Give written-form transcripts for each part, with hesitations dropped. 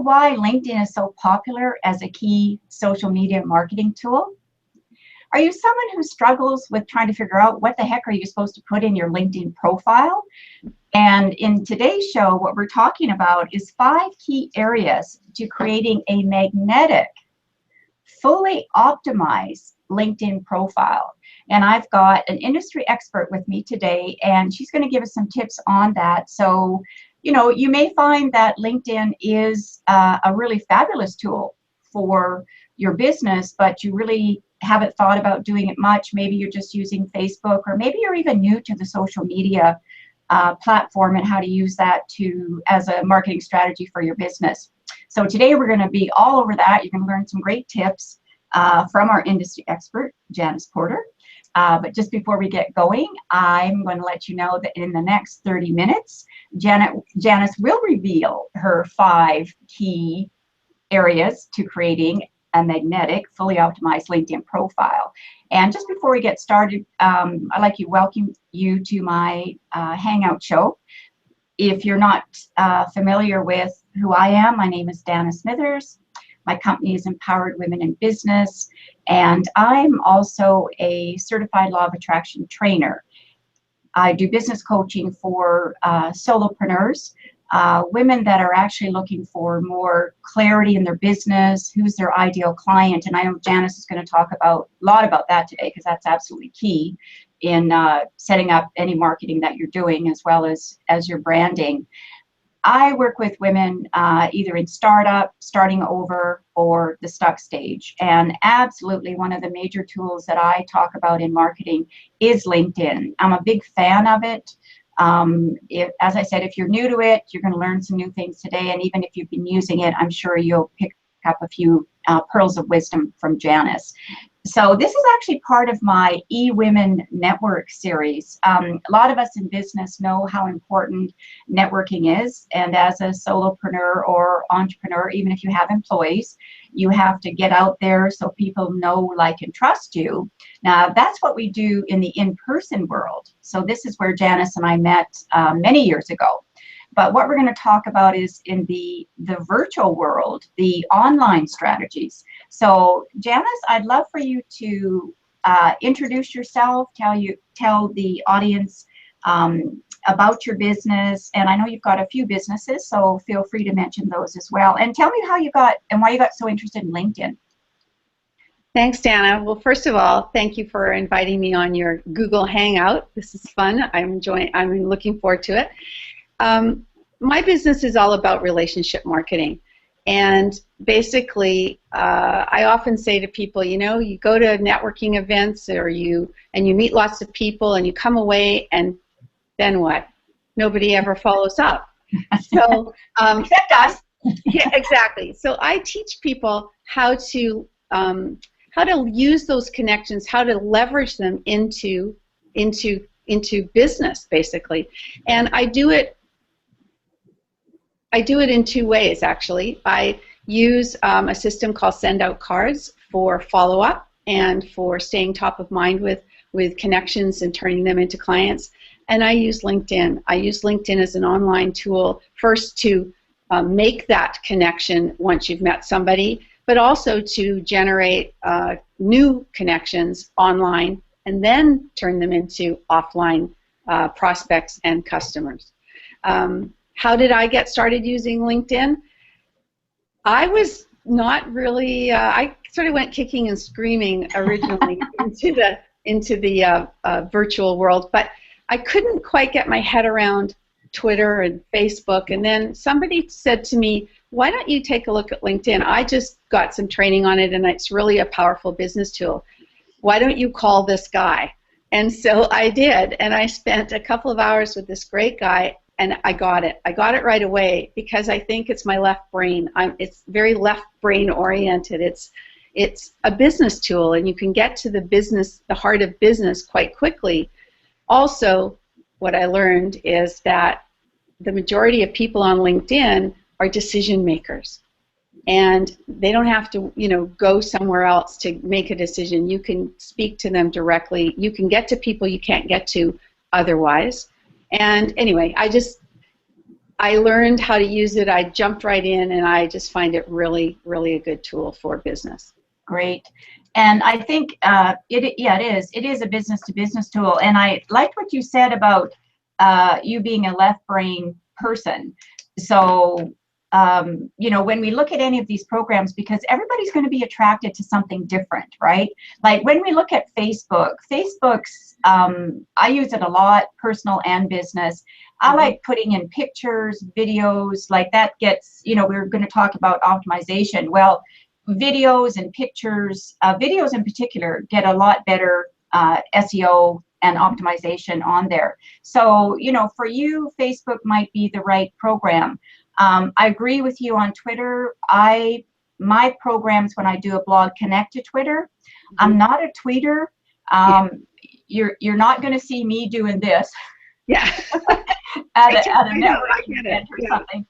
why LinkedIn is so popular as a key social media marketing tool? Are you someone who struggles with trying to figure out what the heck are you supposed to put in your LinkedIn profile? And in today's show, what we're talking about is 5 key areas to creating a magnetic, fully optimized LinkedIn profile. And I've got an industry expert with me today, and she's going to give us some tips on that. So, you know, you may find that LinkedIn is a really fabulous tool for your business, but you really haven't thought about doing it much. Maybe you're just using Facebook, or maybe you're even new to the social media platform and how to use that as a marketing strategy for your business. So today we're going to be all over that. You're going to learn some great tips from our industry expert, Janice Porter. But just before we get going, I'm going to let you know that in the next 30 minutes, Janice will reveal her 5 key areas to creating a magnetic, fully optimized LinkedIn profile. And just before we get started, I'd like to welcome you to my Hangout show. If you're not familiar with who I am, my name is Dana Smithers. My company is Empowered Women in Business, and I'm also a certified law of attraction trainer. I do business coaching for solopreneurs, women that are actually looking for more clarity in their business, who's their ideal client. And I know Janice is going to talk a lot about that today, because that's absolutely key in setting up any marketing that you're doing, as well as your branding. I work with women either in startup, starting over, or the stuck stage. And absolutely one of the major tools that I talk about in marketing is LinkedIn. I'm a big fan of it. As I said, if you're new to it, you're going to learn some new things today. And even if you've been using it, I'm sure you'll pick up a few pearls of wisdom from Janice. So this is actually part of my eWomen Network series. A lot of us in business know how important networking is. And as a solopreneur or entrepreneur, even if you have employees, you have to get out there so people know, like, and trust you. Now, that's what we do in the in-person world. So this is where Janice and I met many years ago. But what we're going to talk about is in the virtual world, the online strategies. So Janice, I'd love for you to introduce yourself, tell the audience about your business. And I know you've got a few businesses, so feel free to mention those as well. And tell me how you got and why you got so interested in LinkedIn. Thanks, Dana. Well, first of all, thank you for inviting me on your Google Hangout. This is fun. I'm looking forward to it. My business is all about relationship marketing, and basically, I often say to people, you know, you go to networking events and you meet lots of people, and you come away, and then what? Nobody ever follows up. So, except us. Yeah, exactly. So I teach people how to use those connections, how to leverage them into business, basically, and I do it in 2 ways, actually. I use a system called Send Out Cards for follow-up and for staying top of mind with connections and turning them into clients. And I use LinkedIn. I use LinkedIn as an online tool, first to make that connection once you've met somebody, but also to generate new connections online and then turn them into offline prospects and customers. How did I get started using LinkedIn? I was not really, I sort of went kicking and screaming originally into the virtual world, but I couldn't quite get my head around Twitter and Facebook, and then somebody said to me, why don't you take a look at LinkedIn? I just got some training on it, and it's really a powerful business tool. Why don't you call this guy? And so I did, and I spent a couple of hours with this great guy, and I got it. I got it right away because I think it's my left brain. It's very left brain oriented. It's a business tool, and you can get to the heart of business quite quickly. Also, what I learned is that the majority of people on LinkedIn are decision makers, and they don't have to, go somewhere else to make a decision. You can speak to them directly. You can get to people you can't get to otherwise. And anyway, I learned how to use it. I jumped right in, and I just find it really, really a good tool for business. Great. And I think it is a business to business tool. And I liked what you said about you being a left brain person. So, when we look at any of these programs, because everybody's going to be attracted to something different, right? Like when we look at Facebook's, I use it a lot, personal and business. I like putting in pictures, videos, like that gets, we're going to talk about optimization. Well, videos and pictures, videos in particular, get a lot better SEO and optimization on there. So, for you, Facebook might be the right program. I agree with you on Twitter. My programs, when I do a blog, connect to Twitter. I'm not a tweeter. You're not going to see me doing this. Yeah. at a networking event or something.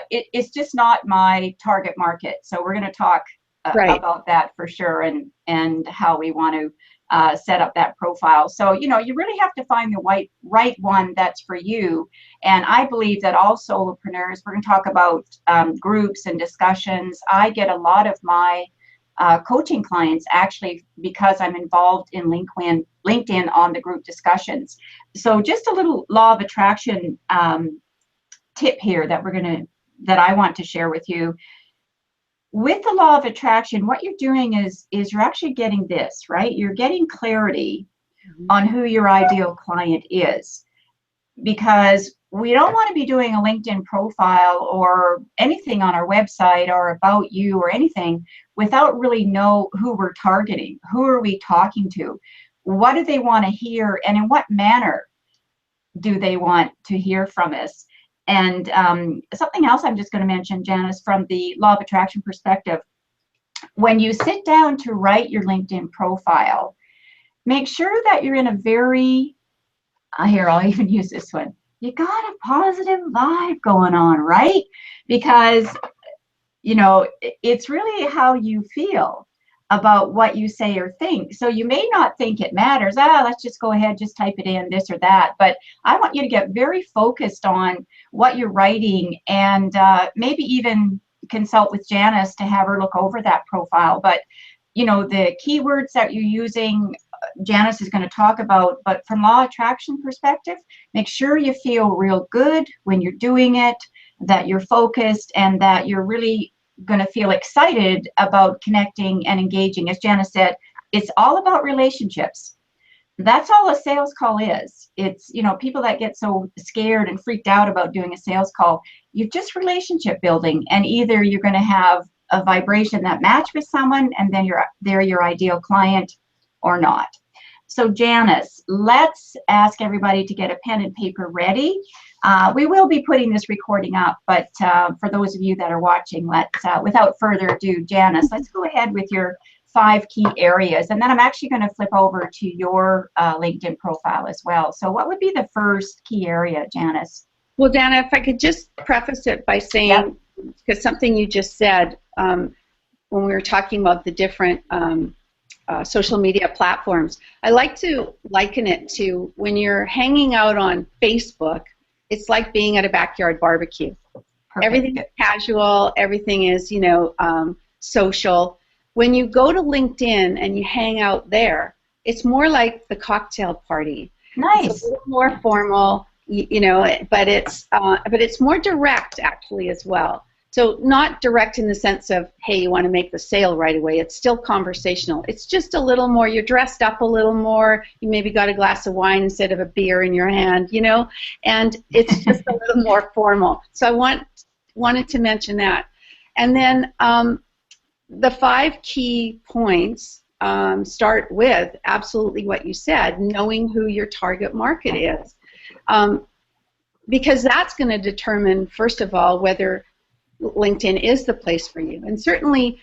It's just not my target market. So we're going to talk about that for sure, and how we want to set up that profile. So, you really have to find the right one that's for you. And I believe that all solopreneurs, we're going to talk about groups and discussions. I get a lot of my coaching clients actually because I'm involved in LinkedIn on the group discussions. So just a little law of attraction tip here that I want to share with you. With the law of attraction, what you're doing is you're actually getting this, right? You're getting clarity on who your ideal client is, because we don't want to be doing a LinkedIn profile or anything on our website or about you or anything without really know who we're targeting. Who are we talking to? What do they want to hear, and in what manner do they want to hear from us? And something else I'm just going to mention, Janice, from the law of attraction perspective, when you sit down to write your LinkedIn profile, make sure that you're in a very, here, I'll even use this one. You got a positive vibe going on, right? Because, it's really how you feel about what you say or think. So you may not think it matters. Let's just go ahead, just type it in, this or that. But I want you to get very focused on what you're writing, and maybe even consult with Janice to have her look over that profile. But, the keywords that you're using, Janice is going to talk about. But from law of attraction perspective, make sure you feel real good when you're doing it, that you're focused, and that you're really going to feel excited about connecting and engaging. As Janice said, it's all about relationships. That's all a sales call is. It's, people that get so scared and freaked out about doing a sales call, you're just relationship building, and either you're going to have a vibration that match with someone, and then they're your ideal client, or not. So Janice, let's ask everybody to get a pen and paper ready. We will be putting this recording up, but for those of you that are watching, without further ado, Janice, let's go ahead with your 5 key areas. And then I'm actually going to flip over to your LinkedIn profile as well. So what would be the first key area, Janice? Well, Dana, if I could just preface it by saying, because something you just said when we were talking about the different social media platforms, I like to liken it to when you're hanging out on Facebook, it's like being at a backyard barbecue. Perfect. Everything is casual, everything is, social. When you go to LinkedIn and you hang out there, it's more like the cocktail party. Nice. It's a little more formal, but it's more direct actually as well. So not direct in the sense of, hey, you want to make the sale right away. It's still conversational. It's just a little more, you're dressed up a little more. You maybe got a glass of wine instead of a beer in your hand, and it's just a little more formal. So I wanted to mention that. And then the 5 key points start with absolutely what you said, knowing who your target market is. Because that's going to determine, first of all, whether LinkedIn is the place for you. And certainly,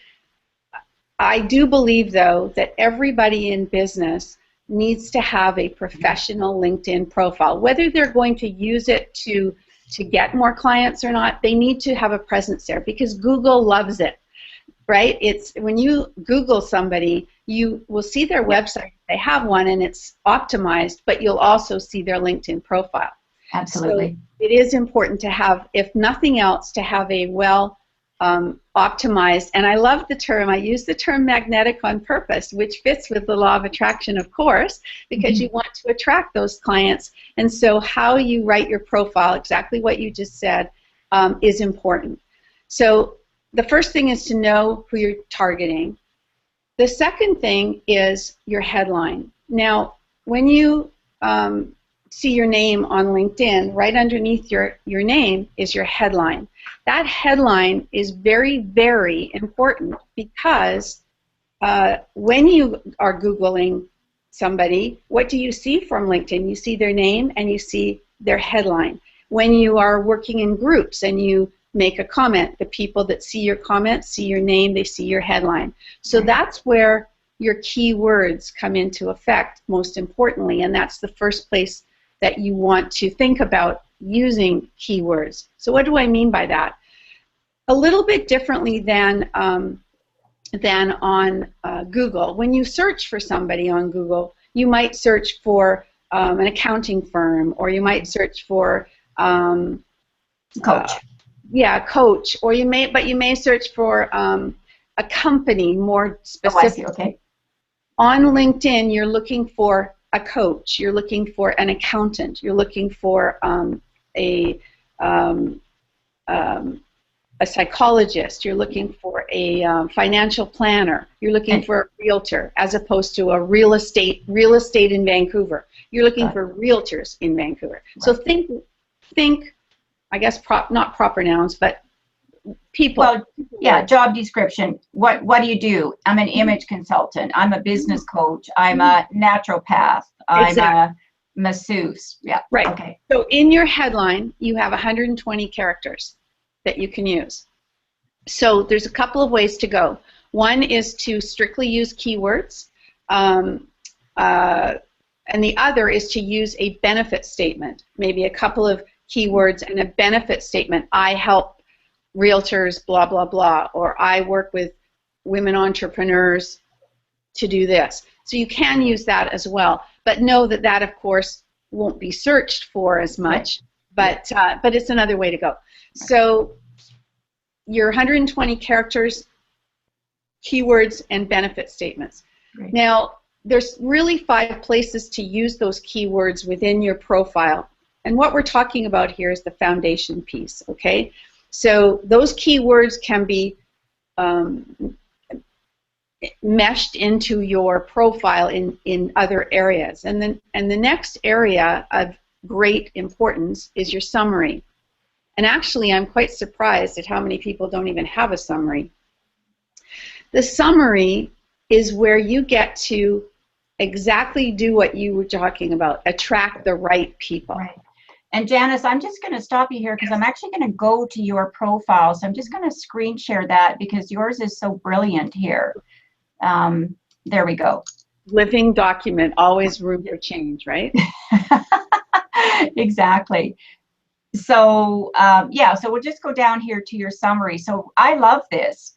I do believe, though, that everybody in business needs to have a professional LinkedIn profile. Whether they're going to use it to get more clients or not, they need to have a presence there because Google loves it, right? It's when you Google somebody, you will see their website if they have one and it's optimized, but you'll also see their LinkedIn profile. Absolutely. So it is important to have, if nothing else, to have a well optimized, and I love the term, I use the term magnetic on purpose, which fits with the law of attraction, of course, because you want to attract those clients. And so how you write your profile, exactly what you just said, is important. So the first thing is to know who you're targeting. The second thing is your headline. Now, when you see your name on LinkedIn, right underneath your name is your headline. That headline is very, very important because when you are Googling somebody, what do you see from LinkedIn? You see their name and you see their headline. When you are working in groups and you make a comment, the people that see your comment see your name, they see your headline. So that's where your keywords come into effect most importantly, and that's the first place that you want to think about using keywords. So what do I mean by that? A little bit differently than on Google. When you search for somebody on Google, you might search for an accounting firm, or you might search for Coach. Coach, or you may search for a company more specific. Oh, I see. Okay. On LinkedIn, you're looking for a coach, you're looking for an accountant, you're looking for a psychologist, you're looking for a financial planner, you're looking for a realtor, as opposed to a real estate in Vancouver. You're looking for realtors in Vancouver. Right. So think, I guess not proper nouns, but people. Well, yeah, job description. What do you do? I'm an image consultant. I'm a business coach. I'm a naturopath. I'm a masseuse. Yeah. Right. Okay. So in your headline, you have 120 characters that you can use. So there's a couple of ways to go. One is to strictly use keywords, and the other is to use a benefit statement, maybe a couple of keywords and a benefit statement. I help realtors, blah, blah, blah, or I work with women entrepreneurs to do this. So you can use that as well, but know that that, of course, won't be searched for as much, but it's another way to go. So your 120 characters, keywords, and benefit statements. Great. Now, there's really 5 places to use those keywords within your profile. And what we're talking about here is the foundation piece, okay? So those keywords can be meshed into your profile in other areas. And the next area of great importance is your summary. And actually, I'm quite surprised at how many people don't even have a summary. The summary is where you get to exactly do what you were talking about, attract the right people. Right. And Janice, I'm just going to stop you here because I'm actually going to go to your profile. So I'm just going to screen share that because yours is so brilliant here. There we go. Living document, always room for change, right? Exactly. So yeah, so we'll just go down here to your summary. So I love this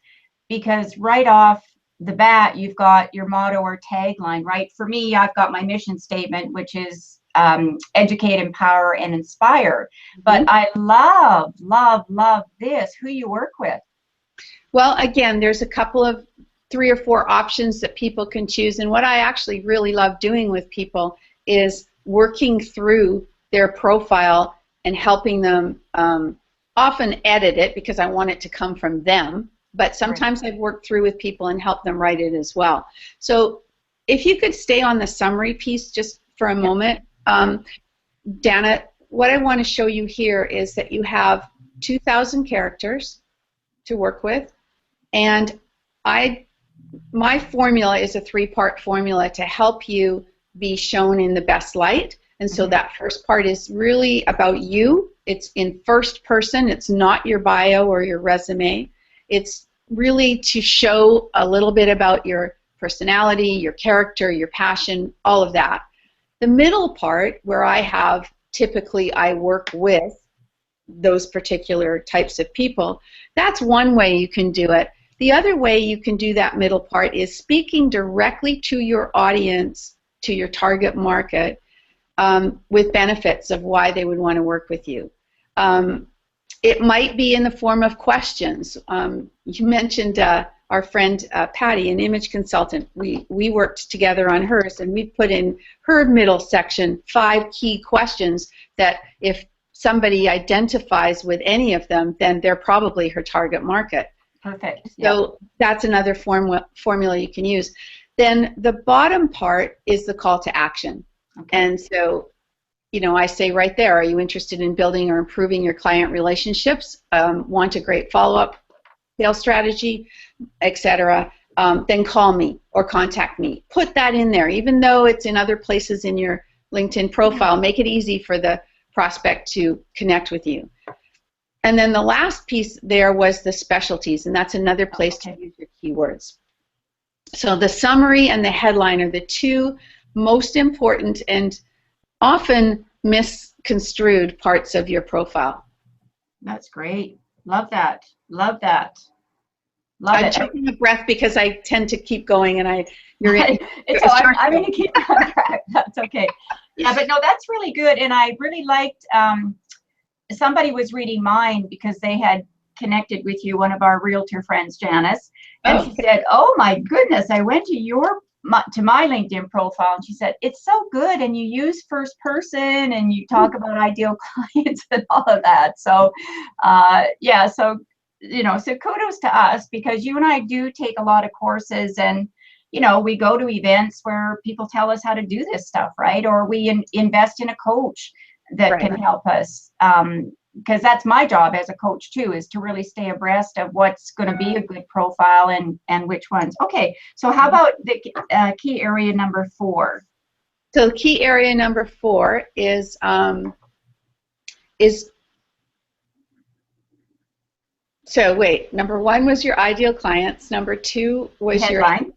because right off the bat, you've got your motto or tagline, right? For me, I've got my mission statement, which is educate, empower, and inspire. But I love, love, love this, who you work with. Well, again, there's a couple of 3 or 4 options that people can choose. And what I actually really love doing with people is working through their profile and helping them often edit it because I want it to come from them. But sometimes I've worked through with people and helped them write it as well. So if you could stay on the summary piece just for a moment. Dana, what I want to show you here is that you have 2,000 characters to work with, and my formula is a 3-part formula to help you be shown in the best light. And so that first part is really about you. It's in first person. It's not your bio or your resume. It's really to show a little bit about your personality, your character, your passion, all of that. The middle part, where typically I work with those particular types of people, that's one way you can do it. The other way you can do that middle part is speaking directly to your audience, to your target market, with benefits of why they would want to work with you. It might be in the form of questions. You mentioned our friend Patty, an image consultant. We worked together on hers, and we put in her middle section 5 key questions that if somebody identifies with any of them, then they're probably her target market. Perfect. So that's another formula you can use. Then the bottom part is the call to action. Okay. And so, you know, I say right there, are you interested in building or improving your client relationships? Want a great follow-up sales strategy, etc.? Then call me or contact me. Put that in there, even though it's in other places in your LinkedIn profile. Make it easy for the prospect to connect with you. And then the last piece there was the specialties, and that's another place to use your keywords. So the summary and the headline are the 2 most important and often misconstrued parts of your profile. That's great. Love that. Love that. Love I'm it. taking a breath because I tend to keep going, and I'm going to keep on track. That's okay. Yeah, but no, that's really good, and I really liked. Somebody was reading mine because they had connected with you, one of our realtor friends, Janice, and she said, "Oh my goodness, I went to my LinkedIn profile, and she said, it's so good, and you use first person, and you talk about ideal clients and all of that." So, yeah, so, you know, so kudos to us, because you and I do take a lot of courses, and, you know, we go to events where people tell us how to do this stuff, right? Or we invest in a coach that can help us. Because that's my job as a coach too, is to really stay abreast of what's going to be a good profile and which ones. Okay, so how about the key area number 4? So key area number 4 is so wait, number 1 was your ideal clients, number 2 was headline.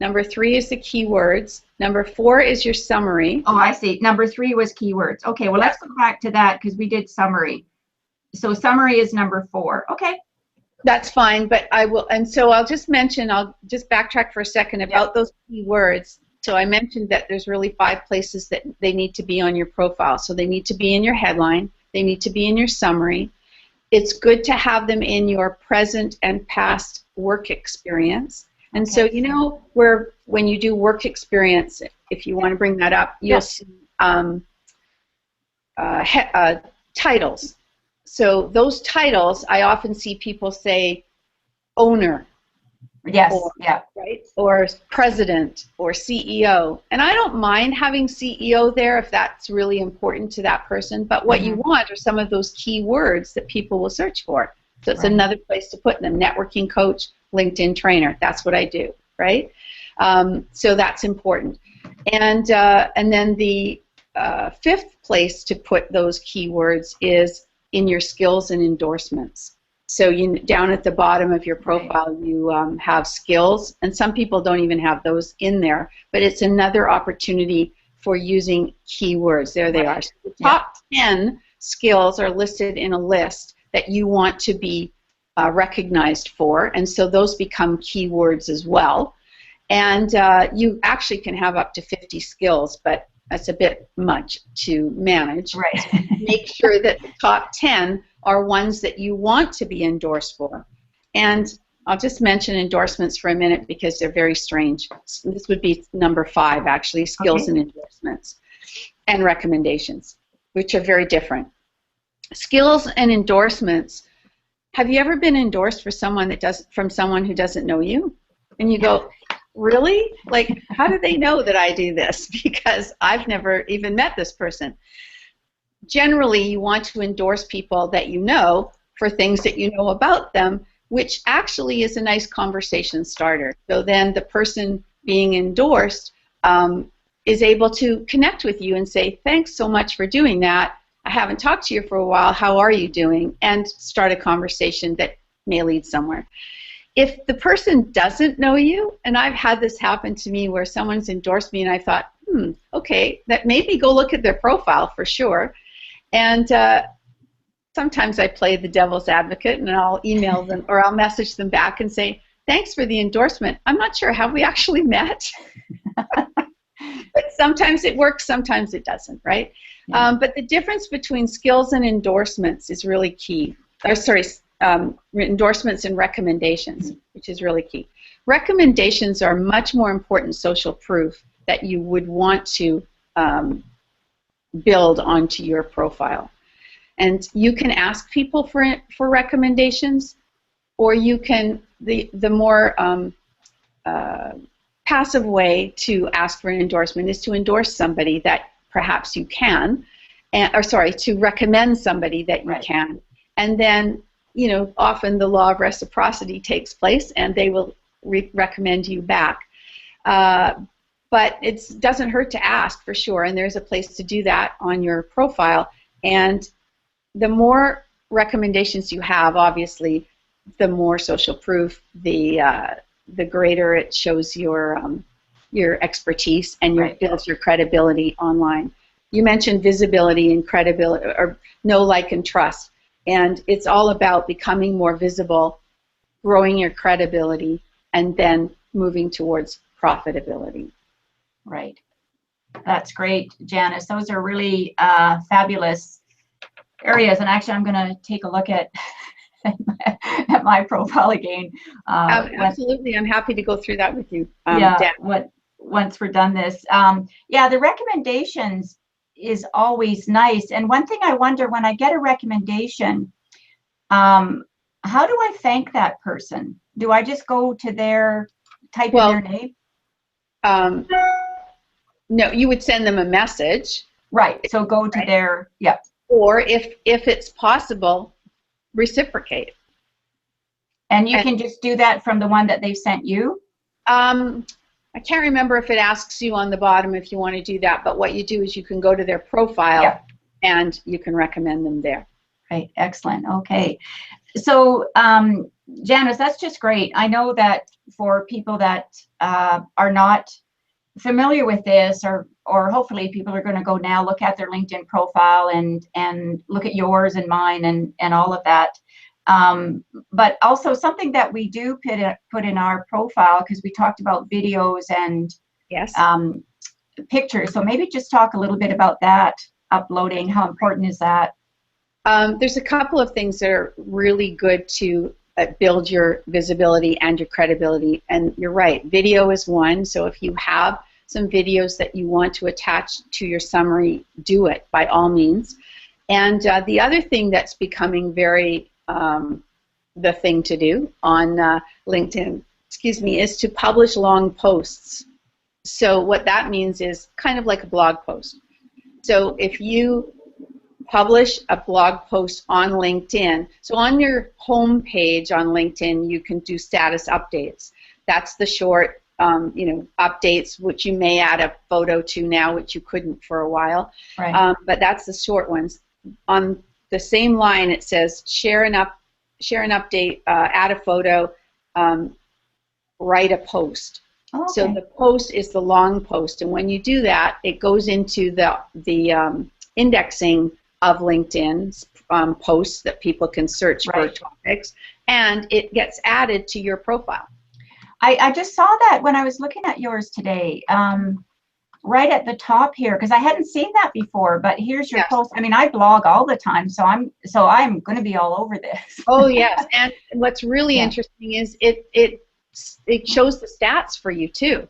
Number 3 is the keywords. Number 4 is your summary. Oh, I see. Number 3 was keywords. Okay, well, let's go back to that because we did summary. So summary is number 4. Okay. That's fine, but I will, and so I'll just backtrack for a second about those keywords. So I mentioned that there's really 5 places that they need to be on your profile. So they need to be in your headline. They need to be in your summary. It's good to have them in your present and past work experience. And so, you know, when you do work experience, if you want to bring that up, you'll see titles. So those titles, I often see people say owner. Yes, right? Or president or CEO. And I don't mind having CEO there if that's really important to that person. But what you want are some of those key words that people will search for. So it's another place to put them. Networking coach, LinkedIn trainer. That's what I do, right? So that's important. And then the 5th place to put those keywords is in your skills and endorsements. So down at the bottom of your profile, you have skills, and some people don't even have those in there, but it's another opportunity for using keywords. There they are. So the top 10 skills are listed in a list that you want to be recognized for, and so those become keywords as well. And you actually can have up to 50 skills, but that's a bit much to manage. Right. So make sure that the top 10 are ones that you want to be endorsed for. And I'll just mention endorsements for a minute because they're very strange. This would be number 5, actually, skills and endorsements and recommendations, which are very different. Skills and endorsements. Have you ever been endorsed for from someone who doesn't know you? And you go, really? Like, how do they know that I do this? Because I've never even met this person. Generally, you want to endorse people that you know for things that you know about them, which actually is a nice conversation starter. So then the person being endorsed is able to connect with you and say, thanks so much for doing that. I haven't talked to you for a while. How are you doing? And start a conversation that may lead somewhere. If the person doesn't know you, and I've had this happen to me where someone's endorsed me and I thought, okay, that made me go look at their profile for sure. And sometimes I play the devil's advocate and I'll email them or I'll message them back and say, thanks for the endorsement. I'm not sure, have we actually met? But sometimes it works, sometimes it doesn't, right? Yeah. But the difference between skills and endorsements is really key. Or sorry, endorsements and recommendations, which is really key. Recommendations are much more important social proof that you would want to build onto your profile. And you can ask people for recommendations, or you can, the more passive way to ask for an endorsement is to endorse somebody that perhaps you can, to recommend somebody that you can. And then, you know, often the law of reciprocity takes place and they will recommend you back. But it doesn't hurt to ask, for sure, and there's a place to do that on your profile. And the more recommendations you have, obviously, the more social proof, the greater it shows your expertise and builds your credibility online. You mentioned visibility and credibility, or know, like, and trust, and it's all about becoming more visible, growing your credibility, and then moving towards profitability. Right. That's great, Janice. Those are really fabulous areas, and actually I'm going to take a look at my profile again. Absolutely, I'm happy to go through that with you. Once we're done this. Yeah, the recommendations is always nice. And one thing I wonder, when I get a recommendation, how do I thank that person? Do I just go to type in their name? No, you would send them a message. Right. So go to their, Or if it's possible, reciprocate. And you can just do that from the one that they've sent you? I can't remember if it asks you on the bottom if you want to do that, but what you do is you can go to their profile and you can recommend them there. Right. Excellent. Okay. So, Janice, that's just great. I know that for people that are not familiar with this, or hopefully people are going to go now look at their LinkedIn profile and look at yours and mine and all of that. But also something that we do put in our profile, because we talked about videos and pictures. So maybe just talk a little bit about that, uploading. How important is that? There's a couple of things that are really good to build your visibility and your credibility. And you're right, video is one. So if you have some videos that you want to attach to your summary, do it by all means. And the other thing that's becoming very the thing to do on LinkedIn, is to publish long posts. So what that means is kind of like a blog post. So if you publish a blog post on LinkedIn, so on your home page on LinkedIn, you can do status updates. That's the short, updates, which you may add a photo to now, which you couldn't for a while. Right. But that's the short ones. On the same line, it says share an update, add a photo, write a post. Oh, okay. So the post is the long post, and when you do that, it goes into the indexing of LinkedIn's posts that people can search for topics, and it gets added to your profile. I just saw that when I was looking at yours today. Right at the top here, because I hadn't seen that before, but here's your post. I mean, I blog all the time, so I'm going to be all over this. Oh yes, and what's really interesting is it shows the stats for you too.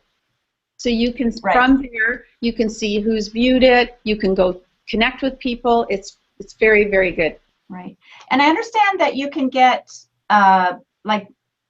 So you can from there you can see who's viewed it. You can go connect with people. It's very, very good. Right, and I understand that you can get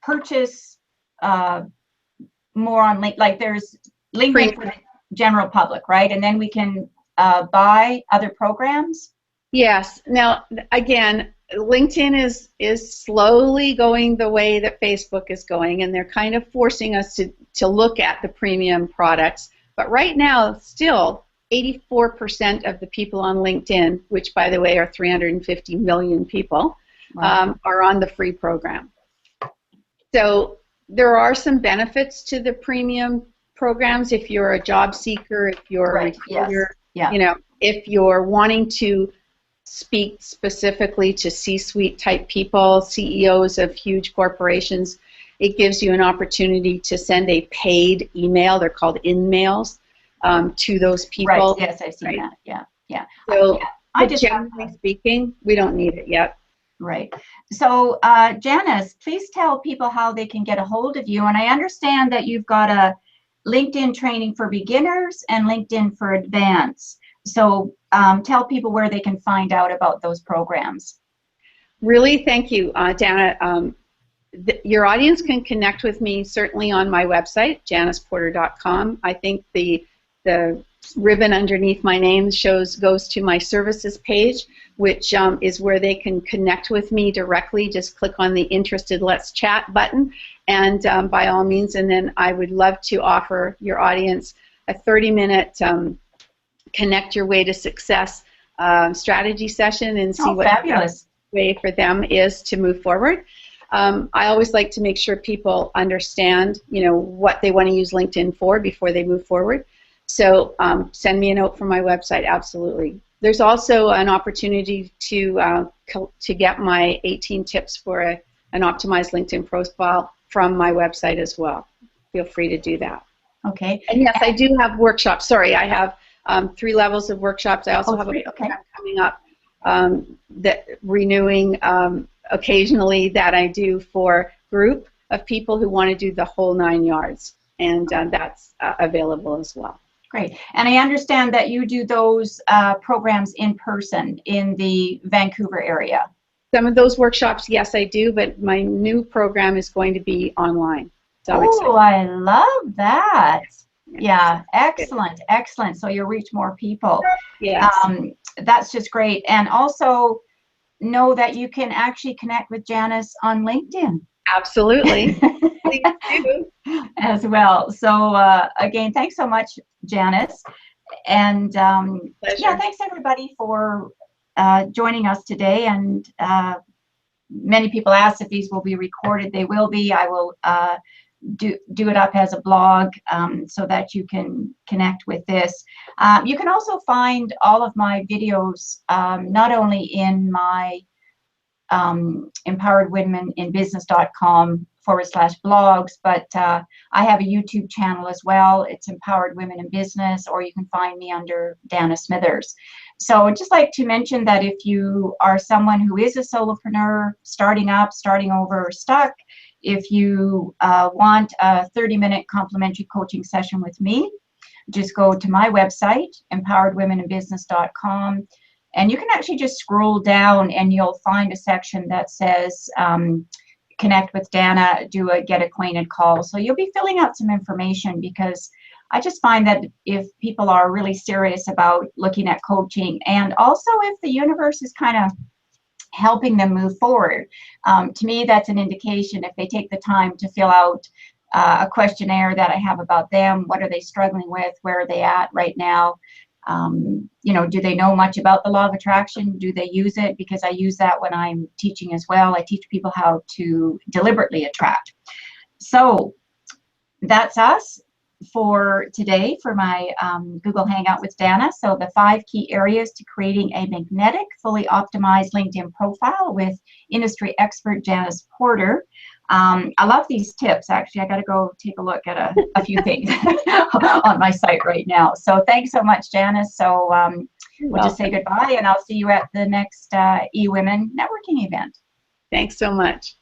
purchase more on there's LinkedIn for the general public, right? And then we can buy other programs. Yes. Now, again, LinkedIn is slowly going the way that Facebook is going, and they're kind of forcing us to look at the premium products. But right now, still, 84% of the people on LinkedIn, which, by the way, are 350 million people, are on the free program. So there are some benefits to the premium programs if you're a job seeker, if you're a recruiter, if you're wanting to speak specifically to C-suite type people, CEOs of huge corporations. It gives you an opportunity to send a paid email. They're called in-mails to those Right. people. Yes, I've seen Right? that. Yeah. Yeah. So, I but just generally speaking, we don't need it yet. Right. So, Janice, please tell people how they can get a hold of you. And I understand that you've got a LinkedIn training for beginners and LinkedIn for advanced. So, tell people where they can find out about those programs. Really, thank you, Dana. Your audience can connect with me certainly on my website, janiceporter.com. I think the ribbon underneath my name goes to my services page, which is where they can connect with me directly. Just click on the Interested Let's Chat button, and by all means, and then I would love to offer your audience a 30-minute Connect Your Way to Success strategy session and see what fabulous. the way for them is to move forward. I always like to make sure people understand, what they want to use LinkedIn for before they move forward. So send me a note from my website, absolutely. There's also an opportunity to get my 18 tips for an optimized LinkedIn profile from my website as well. Feel free to do that. Okay. And yes, I do have workshops. Sorry, I have 3 levels of workshops. I also have a program coming up that renewing occasionally that I do for group of people who want to do the whole 9 yards, and that's available as well. Great. And I understand that you do those programs in person in the Vancouver area. Some of those workshops, yes, I do, but my new program is going to be online. So oh, I love that. Yeah, excellent, excellent. So you'll reach more people. Yes. That's just great. And also know that you can actually connect with Janice on LinkedIn. Absolutely. Please do. As well. So again, thanks so much, Janice. And yeah, thanks everybody for joining us today. And many people asked if these will be recorded. They will be. I will do it up as a blog so that you can connect with this. You can also find all of my videos not only in my empoweredwomeninbusiness.com/blogs, but I have a YouTube channel as well. It's Empowered Women in Business, or you can find me under Dana Smithers. So I'd just like to mention that if you are someone who is a solopreneur, starting up, starting over, or stuck, if you want a 30-minute complimentary coaching session with me, just go to my website, empoweredwomeninbusiness.com. And you can actually just scroll down and you'll find a section that says connect with Dana, do a get acquainted call. So you'll be filling out some information, because I just find that if people are really serious about looking at coaching, and also if the universe is kind of helping them move forward, to me that's an indication. If they take the time to fill out a questionnaire that I have about them, what are they struggling with, where are they at right now, do they know much about the law of attraction? Do they use it? Because I use that when I'm teaching as well. I teach people how to deliberately attract. So that's us for today for my Google Hangout with Dana. So the 5 key areas to creating a magnetic, fully optimized LinkedIn profile with industry expert Janice Porter. I love these tips. Actually, I got to go take a look at a few things on my site right now. So thanks so much, Janice. So we'll just say goodbye, and I'll see you at the next eWomen networking event. Thanks so much.